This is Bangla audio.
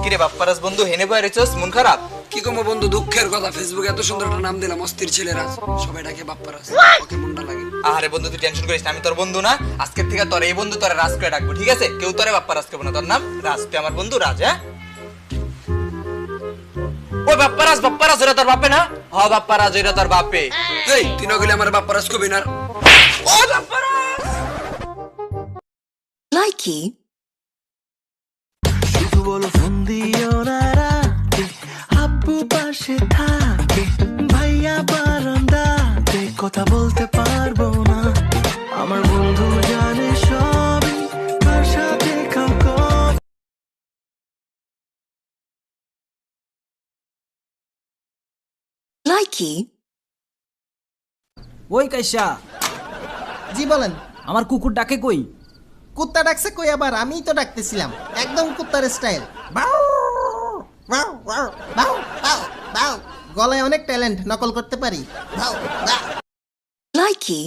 কিরে বাপ্পারাজ বন্ধু হেনে বয় রেছস মন খারাপ? কি কমো বন্ধু, দুঃখের কথা, ফেসবুকে এত সুন্দর একটা নাম দিলাম অস্থির ছেলেরাজ, সবাই ডাকে বাপ্পারাজ, ওকে মনটা লাগে। আরে বন্ধু তুই টেনশন করিস না, আমি তোর বন্ধু না, আজকের থেকে তোর এই বন্ধু তোরে রাজ করে ডাকবো, ঠিক আছে? কেউ তোরে বাপ্পারাজ করবো না, তোর নাম রাজ, তুই আমার বন্ধু রাজ। হ্যাঁ ওই বাপ্পারাজ, বাপ্পারাজ ওরা তোর বাপে না? হ বাপ্পারাজ ওরা তোর বাপে। এই তুই না গেলে আমার বাপ্পারাজ কবি না। ও বাপ্পারাজ লাইকি শুধু বলো ফোন দিও না রাতে, আব্বু পাশে থাকে, ভাইয়া বারান্দাতে, কথা বলতে পারবো না, আমার বন্ধু জানে সবই, তার সাথে খাও কফি। লাইকি ওই কাইসা, জি বলেন। আমার কুকুর ডাকে কই? কুত্তা ডাকছে কই আবার? আমিই তো ডাকতেছিলাম, একদম কুত্তার স্টাইল। গলায় অনেক ট্যালেন্ট, নকল করতে পারি। লাইকি